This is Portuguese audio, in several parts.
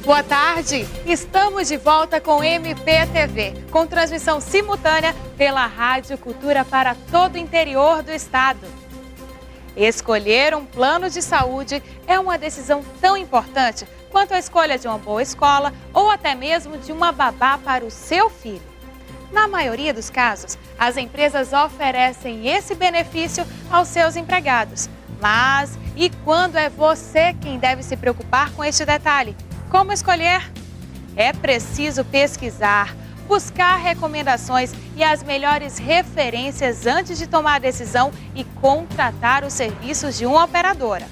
Boa tarde, estamos de volta com MPTV, com transmissão simultânea pela Rádio Cultura para todo o interior do estado. Escolher um plano de saúde é uma decisão tão importante quanto a escolha de uma boa escola ou até mesmo de uma babá para o seu filho. Na maioria dos casos, as empresas oferecem esse benefício aos seus empregados. Mas e quando é você quem deve se preocupar com este detalhe? Como escolher? É preciso pesquisar, buscar recomendações e as melhores referências antes de tomar a decisão e contratar os serviços de uma operadora.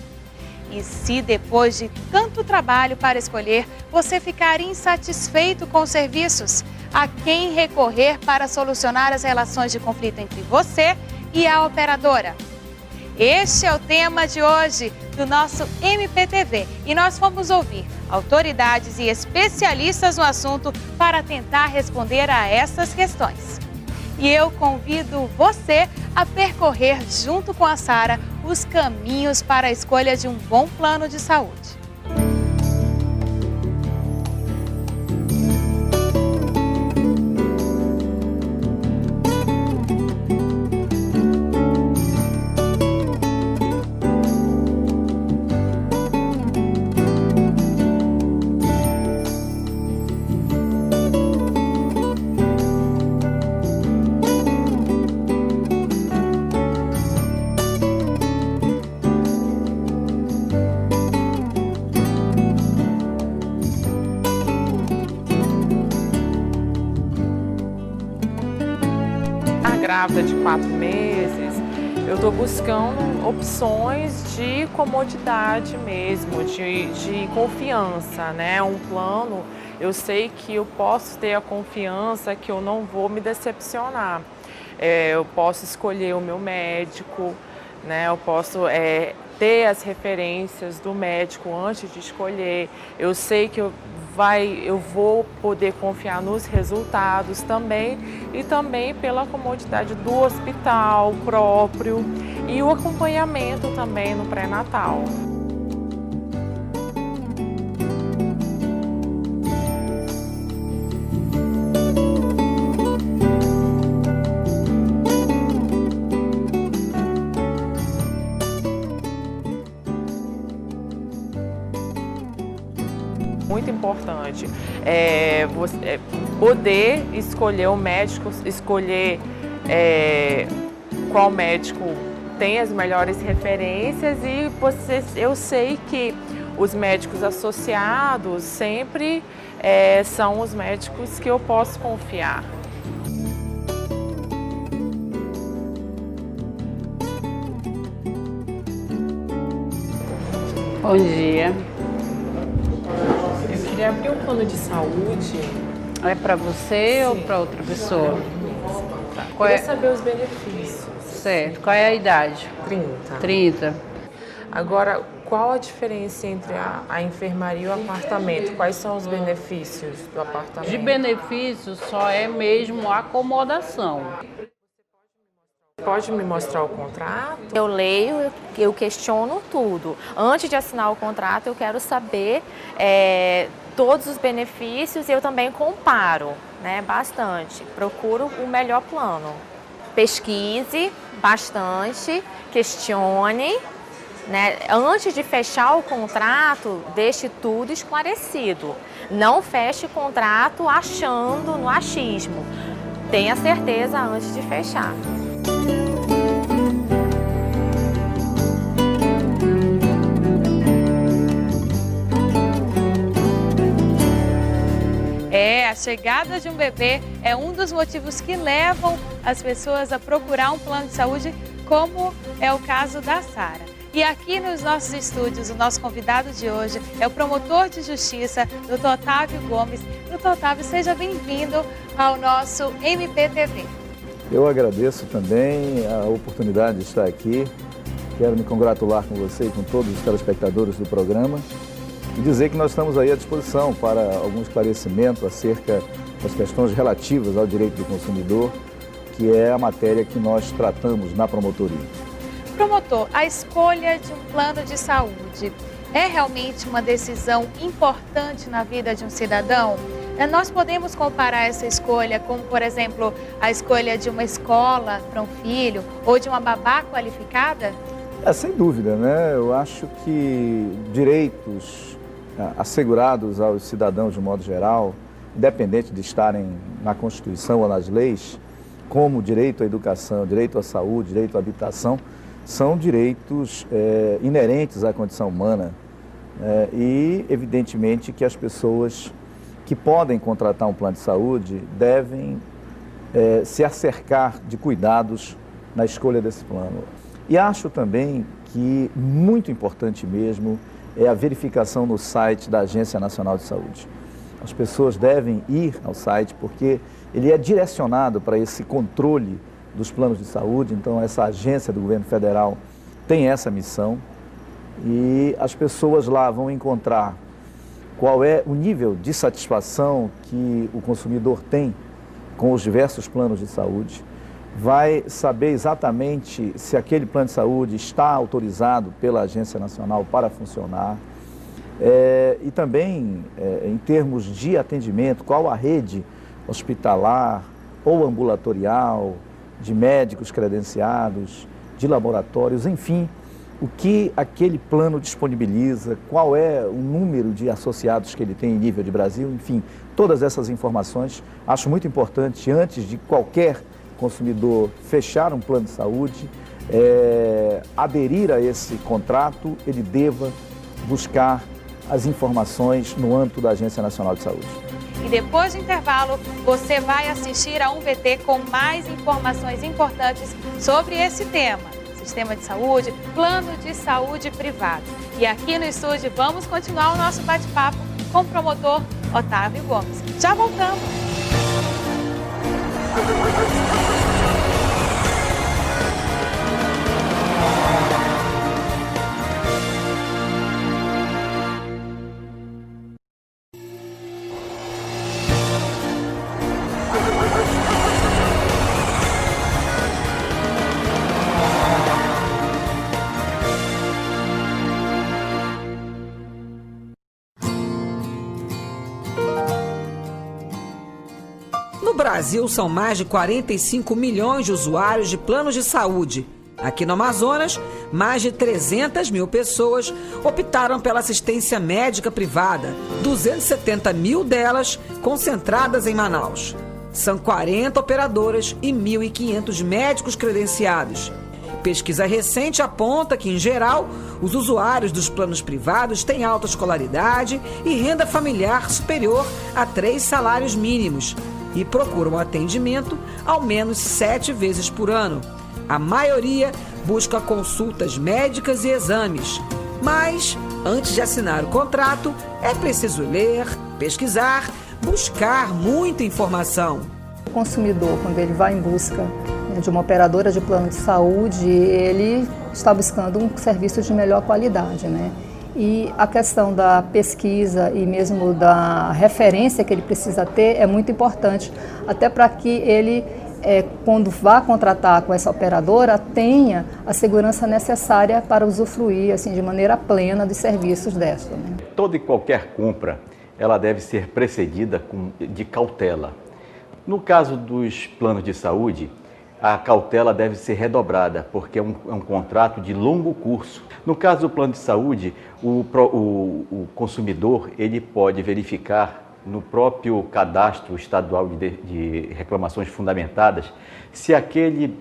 E se depois de tanto trabalho para escolher, você ficar insatisfeito com os serviços, a quem recorrer para solucionar as relações de conflito entre você e a operadora? Este é o tema de hoje do nosso MPTV e nós fomos ouvir autoridades e especialistas no assunto para tentar responder a essas questões. E eu convido você a percorrer junto com a Sara os caminhos para a escolha de um bom plano de saúde. Grávida de 4 meses, eu estou buscando opções de comodidade mesmo, de confiança, né? Um plano, eu sei que eu posso ter a confiança que eu não vou me decepcionar. Eu posso escolher o meu médico, né? Eu posso ter as referências do médico antes de escolher. Eu sei que eu vou poder confiar nos resultados também e também pela comodidade do hospital próprio e o acompanhamento também no pré-natal. Muito importante você poder escolher o médico, escolher qual médico tem as melhores referências e eu sei que os médicos associados sempre são os médicos que eu posso confiar. Bom dia. Eu queria abrir um plano de saúde. É para você ou para outra pessoa? Queria saber os benefícios. Certo. Qual é a idade? 30. 30. Agora, qual a diferença entre a enfermaria e o apartamento? Quais são os benefícios do apartamento? De benefícios só é mesmo acomodação. Pode me mostrar o contrato? Eu leio, eu questiono tudo. Antes de assinar o contrato, eu quero saber todos os benefícios e eu também comparo, né, bastante. Procuro o melhor plano. Pesquise bastante, questione, né? Antes de fechar o contrato, deixe tudo esclarecido. Não feche o contrato achando no achismo. Tenha certeza antes de fechar. A chegada de um bebê é um dos motivos que levam as pessoas a procurar um plano de saúde, como é o caso da Sara. E aqui nos nossos estúdios, o nosso convidado de hoje é o promotor de justiça, Dr. Otávio Gomes. Dr. Otávio, seja bem-vindo ao nosso MPTV. Eu agradeço também a oportunidade de estar aqui. Quero me congratular com você e com todos os telespectadores do programa e dizer que nós estamos aí à disposição para algum esclarecimento acerca das questões relativas ao direito do consumidor, que é a matéria que nós tratamos na promotoria. Promotor, a escolha de um plano de saúde é realmente uma decisão importante na vida de um cidadão? Nós podemos comparar essa escolha com, por exemplo, a escolha de uma escola para um filho ou de uma babá qualificada? Sem dúvida, né? Eu acho que direitos assegurados aos cidadãos de modo geral, independente de estarem na Constituição ou nas leis, como direito à educação, direito à saúde, direito à habitação, são direitos inerentes à condição humana. E, evidentemente, que as pessoas que podem contratar um plano de saúde devem se acercar de cuidados na escolha desse plano. E acho também que muito importante mesmo é a verificação no site da Agência Nacional de Saúde. As pessoas devem ir ao site porque ele é direcionado para esse controle dos planos de saúde, então essa agência do governo federal tem essa missão e as pessoas lá vão encontrar qual é o nível de satisfação que o consumidor tem com os diversos planos de saúde, vai saber exatamente se aquele plano de saúde está autorizado pela Agência Nacional para funcionar e também em termos de atendimento, qual a rede hospitalar ou ambulatorial, de médicos credenciados, de laboratórios, enfim, o que aquele plano disponibiliza, qual é o número de associados que ele tem em nível de Brasil, enfim, todas essas informações. Acho muito importante, antes de qualquer consumidor fechar um plano de saúde, aderir a esse contrato, ele deva buscar as informações no âmbito da Agência Nacional de Saúde. E depois do intervalo, você vai assistir a um VT com mais informações importantes sobre esse tema. Sistema de saúde, plano de saúde privado. E aqui no estúdio vamos continuar o nosso bate-papo com o promotor Otávio Gomes. Já voltamos! No Brasil, são mais de 45 milhões de usuários de planos de saúde. Aqui no Amazonas, mais de 300 mil pessoas optaram pela assistência médica privada, 270 mil delas concentradas em Manaus. São 40 operadoras e 1.500 médicos credenciados. Pesquisa recente aponta que, em geral, os usuários dos planos privados têm alta escolaridade e renda familiar superior a 3 salários mínimos e procuram atendimento ao menos 7 vezes por ano. A maioria busca consultas médicas e exames. Mas, antes de assinar o contrato, é preciso ler, pesquisar, buscar muita informação. O consumidor, quando ele vai em busca de uma operadora de plano de saúde, ele está buscando um serviço de melhor qualidade, né? E a questão da pesquisa e mesmo da referência que ele precisa ter é muito importante, até para que ele, quando vá contratar com essa operadora, tenha a segurança necessária para usufruir assim, de maneira plena dos serviços desta, né? Toda e qualquer compra, ela deve ser precedida de cautela. No caso dos planos de saúde, a cautela deve ser redobrada, porque é um contrato de longo curso. No caso do plano de saúde, o consumidor ele pode verificar no próprio cadastro estadual de reclamações fundamentadas se aquele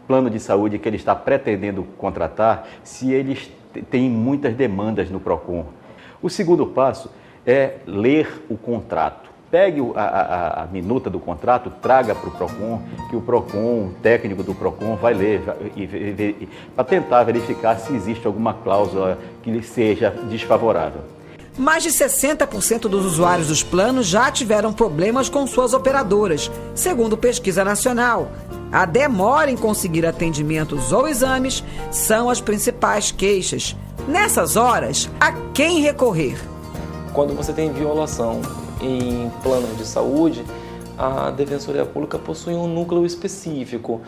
plano de saúde que ele está pretendendo contratar, se ele tem muitas demandas no PROCON. O segundo passo é ler o contrato. Pegue a minuta do contrato, traga para o PROCON, que o PROCON, o técnico do PROCON vai ler para tentar verificar se existe alguma cláusula que lhe seja desfavorável. Mais de 60% dos usuários dos planos já tiveram problemas com suas operadoras, segundo pesquisa nacional. A demora em conseguir atendimentos ou exames são as principais queixas. Nessas horas, a quem recorrer? Quando você tem violação em plano de saúde, a Defensoria Pública possui um núcleo específico,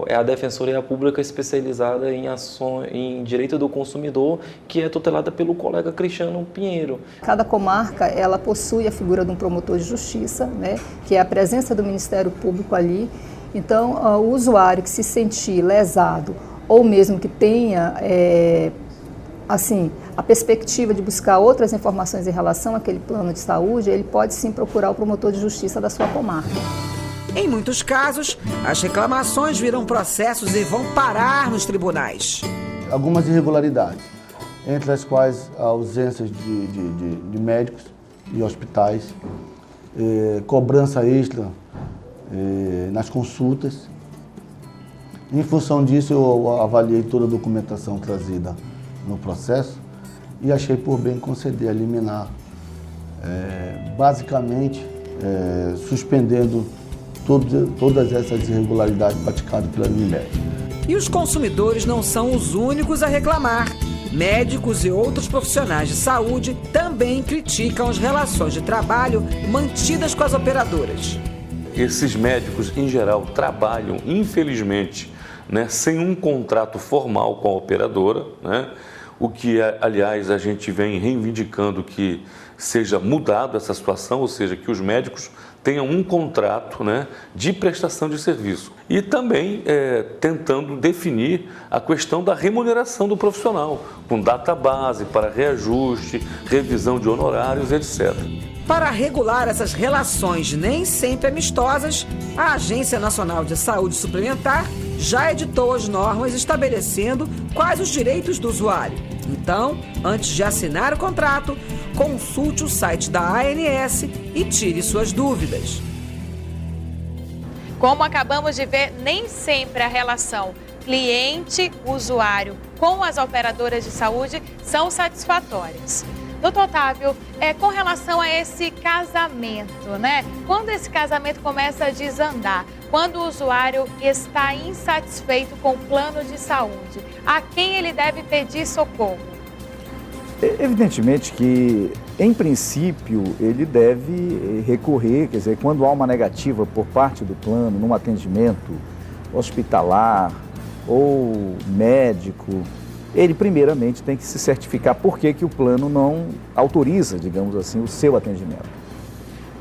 é a Defensoria Pública especializada em direito do consumidor, que é tutelada pelo colega Cristiano Pinheiro. Cada comarca, ela possui a figura de um promotor de justiça, né, que é a presença do Ministério Público ali. Então, o usuário que se sentir lesado ou mesmo que tenha assim, a perspectiva de buscar outras informações em relação àquele plano de saúde, ele pode sim procurar o promotor de justiça da sua comarca. Em muitos casos, as reclamações viram processos e vão parar nos tribunais. Algumas irregularidades, entre as quais a ausência de médicos e hospitais, cobrança extra nas consultas. Em função disso, eu avaliei toda a documentação trazida no processo e achei por bem conceder a liminar, basicamente suspendendo todas essas irregularidades praticadas pela Unimed. E os consumidores não são os únicos a reclamar. Médicos e outros profissionais de saúde também criticam as relações de trabalho mantidas com as operadoras. Esses médicos, em geral, trabalham, infelizmente, sem um contrato formal com a operadora, o que, aliás, a gente vem reivindicando que seja mudado essa situação, ou seja, que os médicos tenham um contrato de prestação de serviço. E também tentando definir a questão da remuneração do profissional, com data base para reajuste, revisão de honorários, etc. Para regular essas relações nem sempre amistosas, a Agência Nacional de Saúde Suplementar já editou as normas estabelecendo quais os direitos do usuário. Então, antes de assinar o contrato, consulte o site da ANS e tire suas dúvidas. Como acabamos de ver, nem sempre a relação cliente-usuário com as operadoras de saúde são satisfatórias. Doutor Otávio, com relação a esse casamento, quando esse casamento começa a desandar, quando o usuário está insatisfeito com o plano de saúde, a quem ele deve pedir socorro? Evidentemente que, em princípio, ele deve recorrer, quer dizer, quando há uma negativa por parte do plano, num atendimento hospitalar ou médico, ele primeiramente tem que se certificar por que o plano não autoriza, digamos assim, o seu atendimento.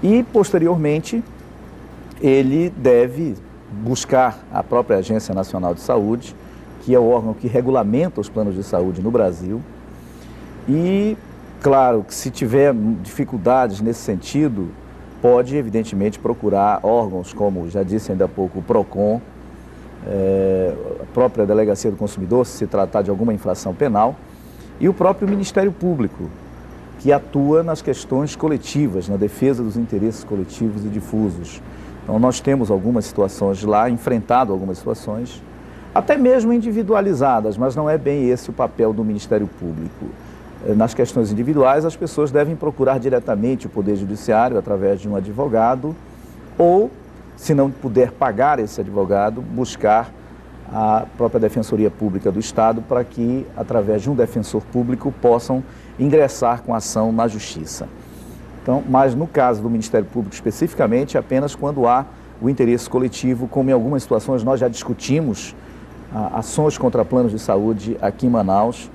E, posteriormente, ele deve buscar a própria Agência Nacional de Saúde, que é o órgão que regulamenta os planos de saúde no Brasil. E, claro, que se tiver dificuldades nesse sentido, pode, evidentemente, procurar órgãos como, já disse ainda há pouco, o PROCON, a própria Delegacia do Consumidor, se tratar de alguma infração penal, e o próprio Ministério Público, que atua nas questões coletivas, na defesa dos interesses coletivos e difusos. Então, nós temos algumas situações lá, enfrentado algumas situações, até mesmo individualizadas, mas não é bem esse o papel do Ministério Público. Nas questões individuais, as pessoas devem procurar diretamente o Poder Judiciário através de um advogado ou, se não puder pagar esse advogado, buscar a própria Defensoria Pública do Estado para que, através de um defensor público, possam ingressar com ação na Justiça. Então, mas no caso do Ministério Público especificamente, apenas quando há o interesse coletivo, como em algumas situações nós já discutimos ações contra planos de saúde aqui em Manaus,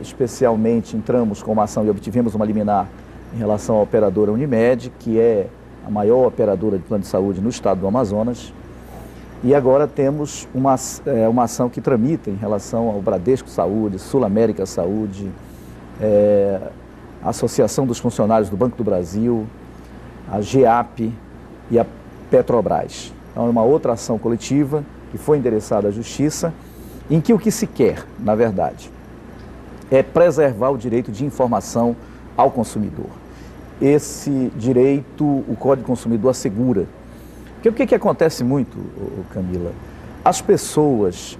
especialmente entramos com uma ação e obtivemos uma liminar em relação à operadora Unimed, que é a maior operadora de plano de saúde no estado do Amazonas. E agora temos uma ação que tramita em relação ao Bradesco Saúde, Sul América Saúde, a Associação dos Funcionários do Banco do Brasil, a GEAP e a Petrobras. Então é uma outra ação coletiva que foi endereçada à Justiça, em que o que se quer, na verdade, é preservar o direito de informação ao consumidor. Esse direito, o Código do Consumidor assegura. Porque o que acontece muito, Camila? As pessoas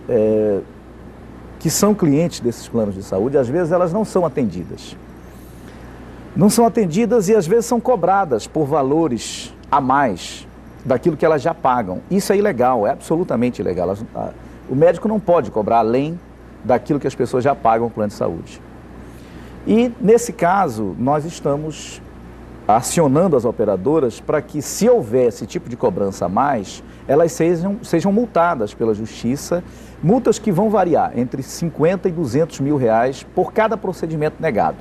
que são clientes desses planos de saúde, às vezes elas não são atendidas. Não são atendidas e às vezes são cobradas por valores a mais daquilo que elas já pagam. Isso é ilegal, é absolutamente ilegal. O médico não pode cobrar além daquilo que as pessoas já pagam no plano de saúde. E, nesse caso, nós estamos acionando as operadoras para que, se houver esse tipo de cobrança a mais, elas sejam multadas pela Justiça, multas que vão variar entre 50 e 200 mil reais por cada procedimento negado.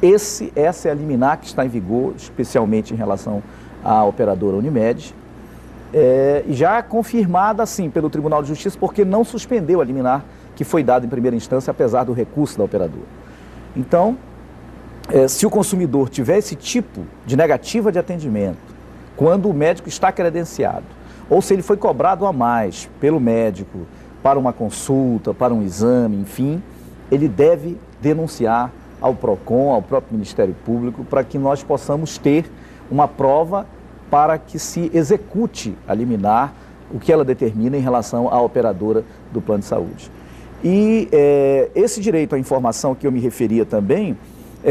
Essa é a liminar que está em vigor, especialmente em relação à operadora Unimed, já confirmada, sim, pelo Tribunal de Justiça, porque não suspendeu a liminar que foi dada em primeira instância, apesar do recurso da operadora. Então, se o consumidor tiver esse tipo de negativa de atendimento, quando o médico está credenciado, ou se ele foi cobrado a mais pelo médico para uma consulta, para um exame, enfim, ele deve denunciar ao PROCON, ao próprio Ministério Público, para que nós possamos ter uma prova para que se execute a liminar o que ela determina em relação à operadora do plano de saúde. E esse direito à informação que eu me referia também,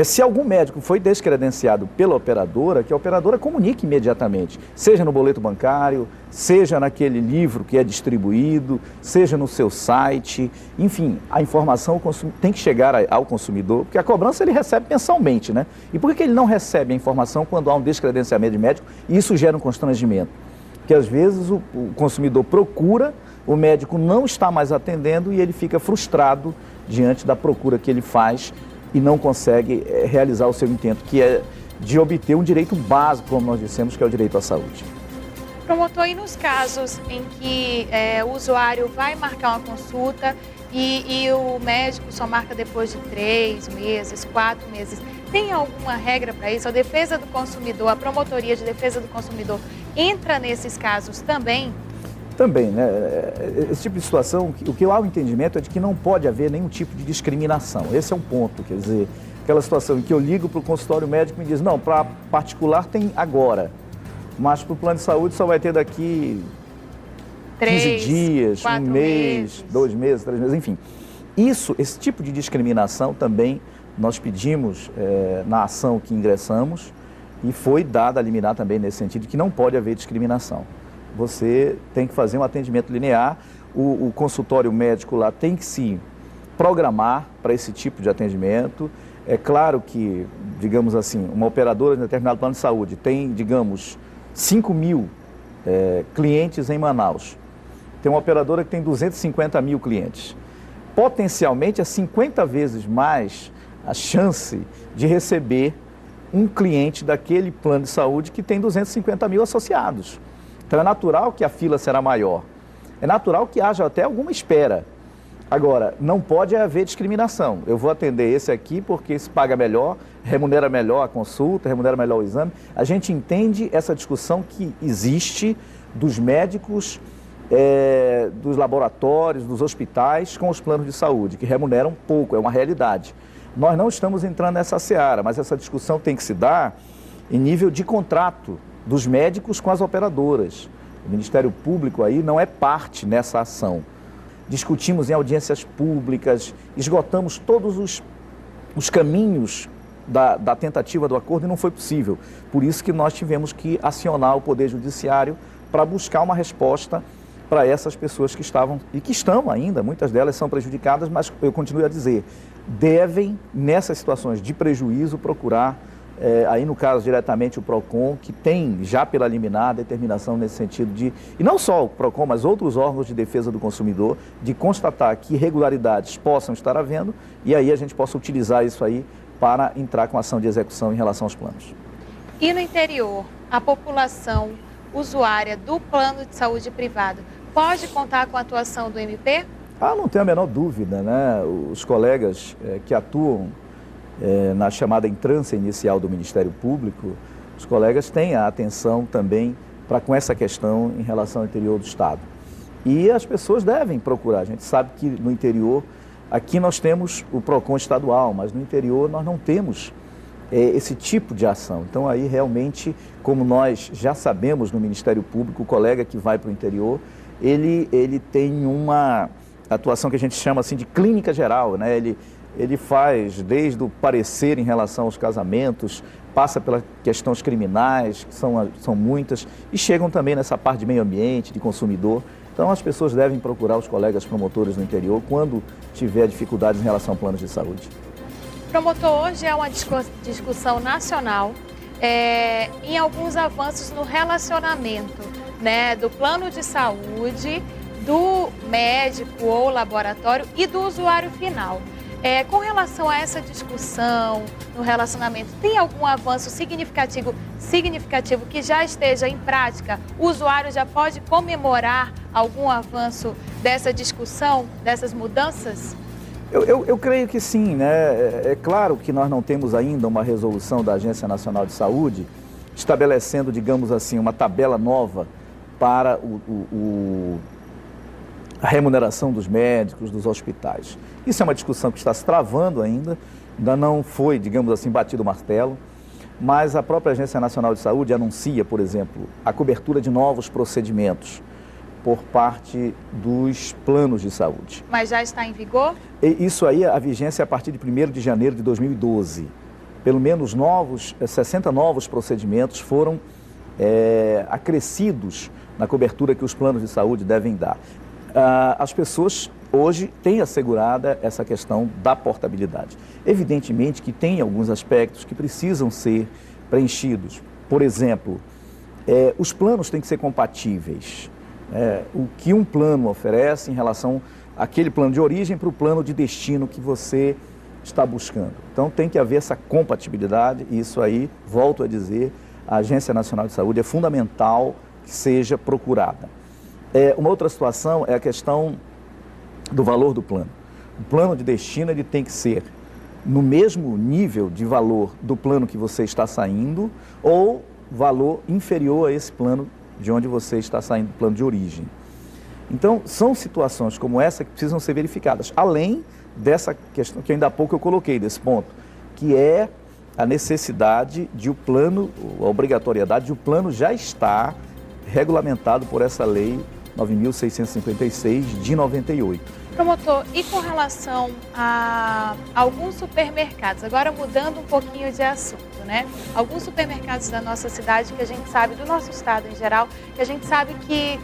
se algum médico foi descredenciado pela operadora, que a operadora comunique imediatamente, seja no boleto bancário, seja naquele livro que é distribuído, seja no seu site, enfim, a informação tem que chegar ao consumidor, porque a cobrança ele recebe mensalmente, né? E por que ele não recebe a informação quando há um descredenciamento de médico e isso gera um constrangimento? Porque às vezes o consumidor procura, o médico não está mais atendendo e ele fica frustrado diante da procura que ele faz e não consegue realizar o seu intento, que é de obter um direito básico, como nós dissemos, que é o direito à saúde. Promotor, e nos casos em que o usuário vai marcar uma consulta e o médico só marca depois de 3 meses, 4 meses, tem alguma regra para isso? A defesa do consumidor, a promotoria de defesa do consumidor entra nesses casos também? Também, né? Esse tipo de situação, o que há o entendimento é de que não pode haver nenhum tipo de discriminação. Esse é um ponto, quer dizer, aquela situação em que eu ligo para o consultório médico e me diz, não, para particular tem agora, mas para o plano de saúde só vai ter daqui 15 dias, 1 mês, 2 meses, 3 meses, enfim. Esse tipo de discriminação também nós pedimos na ação que ingressamos e foi dada a liminar também nesse sentido, que não pode haver discriminação. Você tem que fazer um atendimento linear, o consultório médico lá tem que se programar para esse tipo de atendimento. É claro que, digamos assim, uma operadora de determinado plano de saúde tem, digamos, 5 mil clientes em Manaus. Tem uma operadora que tem 250 mil clientes. Potencialmente é 50 vezes mais a chance de receber um cliente daquele plano de saúde que tem 250 mil associados. Então é natural que a fila será maior, é natural que haja até alguma espera. Agora, não pode haver discriminação. Eu vou atender esse aqui porque se paga melhor, remunera melhor a consulta, remunera melhor o exame. A gente entende essa discussão que existe dos médicos, dos laboratórios, dos hospitais com os planos de saúde, que remuneram pouco, é uma realidade. Nós não estamos entrando nessa seara, mas essa discussão tem que se dar em nível de contrato dos médicos com as operadoras. O Ministério Público aí não é parte nessa ação. Discutimos em audiências públicas, esgotamos todos os caminhos da tentativa do acordo e não foi possível. Por isso que nós tivemos que acionar o Poder Judiciário para buscar uma resposta para essas pessoas que estavam e que estão ainda, muitas delas são prejudicadas, mas eu continuo a dizer, devem, nessas situações de prejuízo, procurar aí no caso diretamente o PROCON, que tem já pela liminar a determinação nesse sentido de, e não só o PROCON, mas outros órgãos de defesa do consumidor, de constatar que irregularidades possam estar havendo e aí a gente possa utilizar isso aí para entrar com ação de execução em relação aos planos. E no interior, a população usuária do plano de saúde privado pode contar com a atuação do MP? Não tenho a menor dúvida, né? Os colegas que atuam na chamada entrância inicial do Ministério Público, os colegas têm a atenção também com essa questão em relação ao interior do Estado. E as pessoas devem procurar. A gente sabe que no interior, aqui nós temos o PROCON estadual, mas no interior nós não temos esse tipo de ação. Então aí realmente, como nós já sabemos no Ministério Público, o colega que vai para o interior, ele tem uma atuação que a gente chama assim de clínica geral, né? Ele faz desde o parecer em relação aos casamentos, passa pelas questões criminais, que são muitas, e chegam também nessa parte de meio ambiente, de consumidor. Então as pessoas devem procurar os colegas promotores no interior quando tiver dificuldades em relação a planos de saúde. Promotor, hoje é uma discussão nacional em alguns avanços no relacionamento, né, do plano de saúde, do médico ou laboratório e do usuário final. Com relação a essa discussão no relacionamento, tem algum avanço significativo que já esteja em prática? O usuário já pode comemorar algum avanço dessa discussão, dessas mudanças? Eu creio que sim, né? É claro que nós não temos ainda uma resolução da Agência Nacional de Saúde estabelecendo, digamos assim, uma tabela nova para a remuneração dos médicos, dos hospitais. Isso é uma discussão que está se travando ainda não foi, digamos assim, batido o martelo, mas a própria Agência Nacional de Saúde anuncia, por exemplo, a cobertura de novos procedimentos por parte dos planos de saúde. Mas já está em vigor? Isso aí, a vigência é a partir de 1º de janeiro de 2012. Pelo menos 60 novos procedimentos foram acrescidos na cobertura que os planos de saúde devem dar. As pessoas hoje têm assegurada essa questão da portabilidade. Evidentemente que tem alguns aspectos que precisam ser preenchidos. Por exemplo, os planos têm que ser compatíveis. O que um plano oferece em relação àquele plano de origem para o plano de destino que você está buscando. Então tem que haver essa compatibilidade e isso aí, volto a dizer, a Agência Nacional de Saúde é fundamental que seja procurada. Uma outra situação é a questão do valor do plano. O plano de destino ele tem que ser no mesmo nível de valor do plano que você está saindo ou valor inferior a esse plano de onde você está saindo do plano de origem. Então, são situações como essa que precisam ser verificadas, além dessa questão que ainda há pouco eu coloquei, desse ponto, que é a necessidade de o plano, a obrigatoriedade de o plano já estar regulamentado por essa lei 9.656 de 98. Promotor, e com relação a alguns supermercados, agora mudando um pouquinho de assunto, né? Alguns supermercados da nossa cidade, que a gente sabe, do nosso estado em geral, que a gente sabe que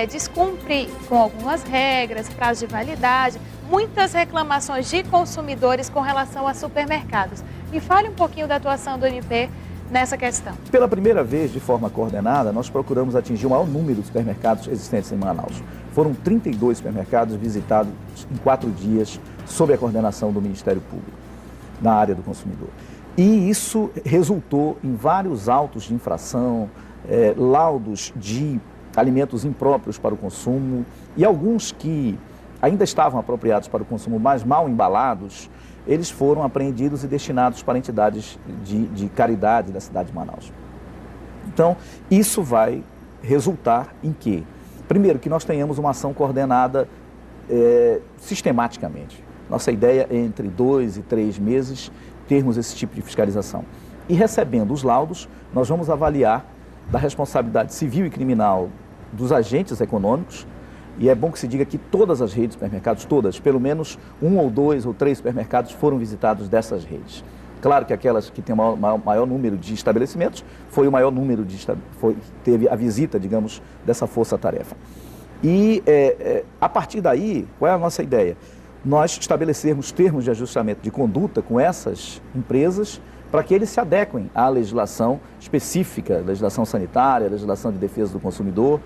descumpre com algumas regras, prazo de validade, muitas reclamações de consumidores com relação a supermercados. Me fale um pouquinho da atuação do MP nessa questão. Pela primeira vez, de forma coordenada, nós procuramos atingir o maior número de supermercados existentes em Manaus. Foram 32 supermercados visitados em 4 dias, sob a coordenação do Ministério Público, na área do consumidor. E isso resultou em vários autos de infração, laudos de alimentos impróprios para o consumo e alguns que ainda estavam apropriados para o consumo, mas mal embalados, eles foram apreendidos e destinados para entidades de caridade da cidade de Manaus. Então, isso vai resultar em quê? Primeiro, que nós tenhamos uma ação coordenada sistematicamente. Nossa ideia é entre 2 e 3 meses termos esse tipo de fiscalização. E recebendo os laudos, nós vamos avaliar da responsabilidade civil e criminal dos agentes econômicos. E é bom que se diga que todas as redes de supermercados, todas, pelo menos 1 ou 2 ou 3 supermercados foram visitados dessas redes. Claro que aquelas que têm o maior número de estabelecimentos, foi o maior número teve a visita, digamos, dessa força-tarefa. E a partir daí, qual é a nossa ideia? Nós estabelecermos termos de ajustamento de conduta com essas empresas para que eles se adequem à legislação específica, legislação sanitária, legislação de defesa do consumidor.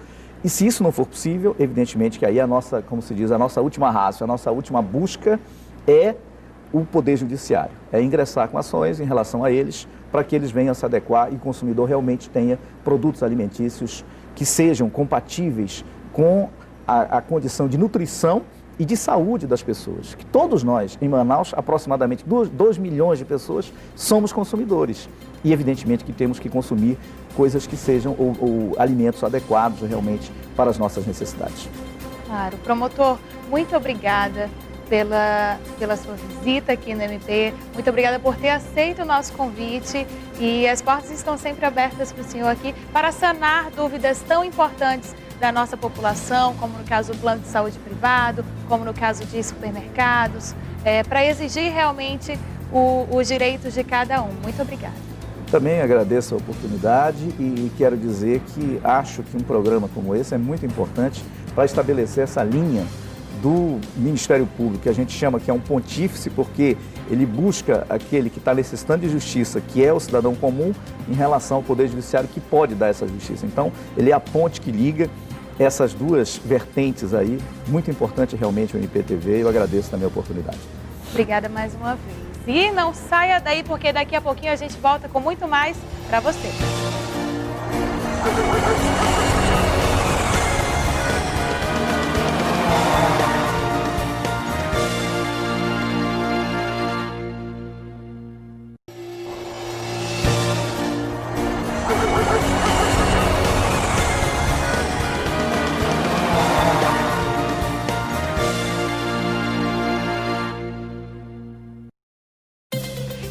E se isso não for possível, evidentemente que aí a nossa, como se diz, a nossa última ratio, a nossa última busca é o Poder Judiciário. É ingressar com ações em relação a eles para que eles venham se adequar e o consumidor realmente tenha produtos alimentícios que sejam compatíveis com a condição de nutrição e de saúde das pessoas. Que todos nós, em Manaus, aproximadamente 2 milhões de pessoas, somos consumidores. E evidentemente que temos que consumir coisas que sejam ou alimentos adequados realmente para as nossas necessidades. Claro. Promotor, muito obrigada pela sua visita aqui no MP. Muito obrigada por ter aceito o nosso convite e as portas estão sempre abertas para o senhor aqui para sanar dúvidas tão importantes da nossa população, como no caso do plano de saúde privado, como no caso de supermercados, para exigir realmente os direitos de cada um. Muito obrigada. Também agradeço a oportunidade e quero dizer que acho que um programa como esse é muito importante para estabelecer essa linha do Ministério Público, que a gente chama que é um pontífice, porque Ele busca aquele que está necessitando de justiça, que é o cidadão comum, em relação ao Poder Judiciário, que pode dar essa justiça. Então, ele é a ponte que liga essas duas vertentes aí. Muito importante realmente o MPTV, eu agradeço também a oportunidade. Obrigada mais uma vez. E não saia daí, porque daqui a pouquinho a gente volta com muito mais para você.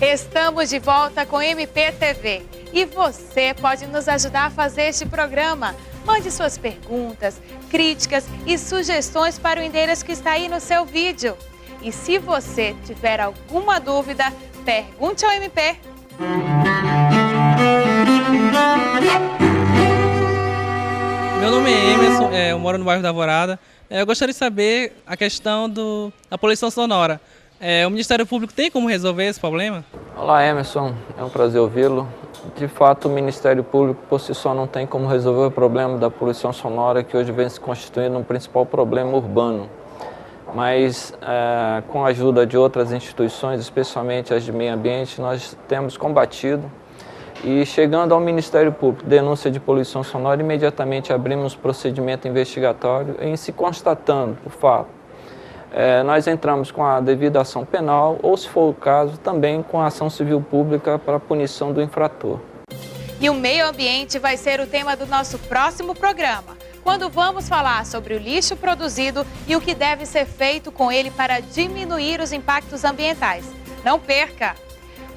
Estamos de volta com MPTV e você pode nos ajudar a fazer este programa. Mande suas perguntas, críticas e sugestões para o endereço que está aí no seu vídeo. E se você tiver alguma dúvida, pergunte ao MP. Meu nome é Emerson, eu moro no bairro da Alvorada. Eu gostaria de saber a questão da poluição sonora. O Ministério Público tem como resolver esse problema? Olá, Emerson. É um prazer ouvi-lo. De fato, o Ministério Público por si só não tem como resolver o problema da poluição sonora, que hoje vem se constituindo um principal problema urbano. Mas, com a ajuda de outras instituições, especialmente as de meio ambiente, nós temos combatido. E chegando ao Ministério Público, denúncia de poluição sonora, imediatamente abrimos procedimento investigatório em se constatando o fato. Nós entramos com a devida ação penal ou, se for o caso, também com a ação civil pública para a punição do infrator. E o meio ambiente vai ser o tema do nosso próximo programa, quando vamos falar sobre o lixo produzido e o que deve ser feito com ele para diminuir os impactos ambientais. Não perca!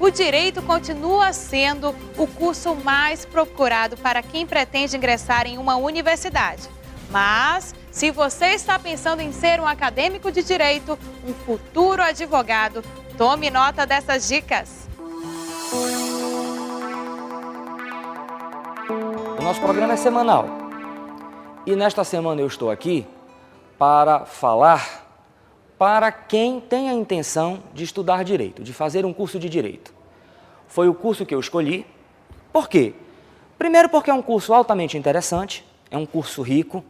O Direito continua sendo o curso mais procurado para quem pretende ingressar em uma universidade. Mas, se você está pensando em ser um acadêmico de direito, um futuro advogado, tome nota dessas dicas. O nosso programa é semanal. E nesta semana eu estou aqui para falar para quem tem a intenção de estudar direito, de fazer um curso de direito. Foi o curso que eu escolhi. Por quê? Primeiro porque é um curso altamente interessante, é um curso rico,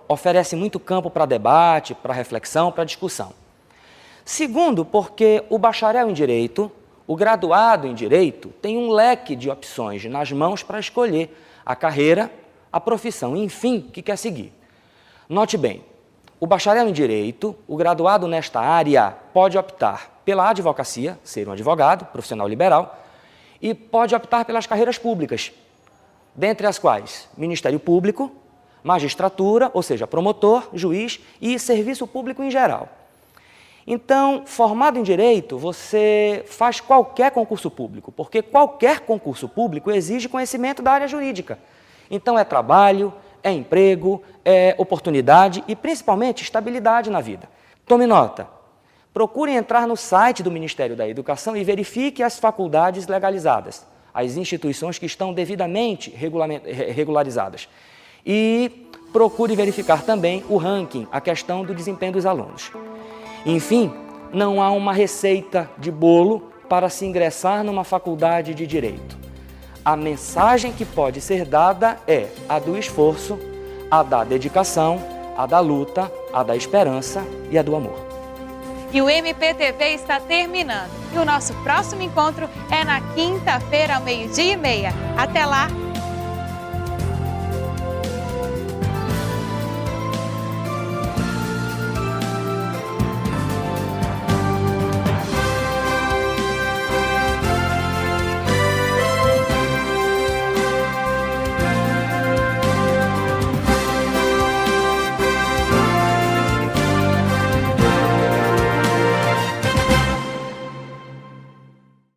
oferece muito campo para debate, para reflexão, para discussão. Segundo, porque o bacharel em Direito, o graduado em Direito, tem um leque de opções nas mãos para escolher a carreira, a profissão, enfim, que quer seguir. Note bem, o bacharel em Direito, o graduado nesta área, pode optar pela advocacia, ser um advogado, profissional liberal, e pode optar pelas carreiras públicas, dentre as quais Ministério Público, magistratura, ou seja, promotor, juiz e serviço público em geral. Então, formado em Direito, você faz qualquer concurso público, porque qualquer concurso público exige conhecimento da área jurídica. Então, é trabalho, é emprego, é oportunidade e, principalmente, estabilidade na vida. Tome nota. Procure entrar no site do Ministério da Educação e verifique as faculdades legalizadas, as instituições que estão devidamente regularizadas. E procure verificar também o ranking, a questão do desempenho dos alunos. Enfim, não há uma receita de bolo para se ingressar numa faculdade de Direito. A mensagem que pode ser dada é a do esforço, a da dedicação, a da luta, a da esperança e a do amor. E o MPTV está terminando. E o nosso próximo encontro é na quinta-feira, ao 12:30. Até lá!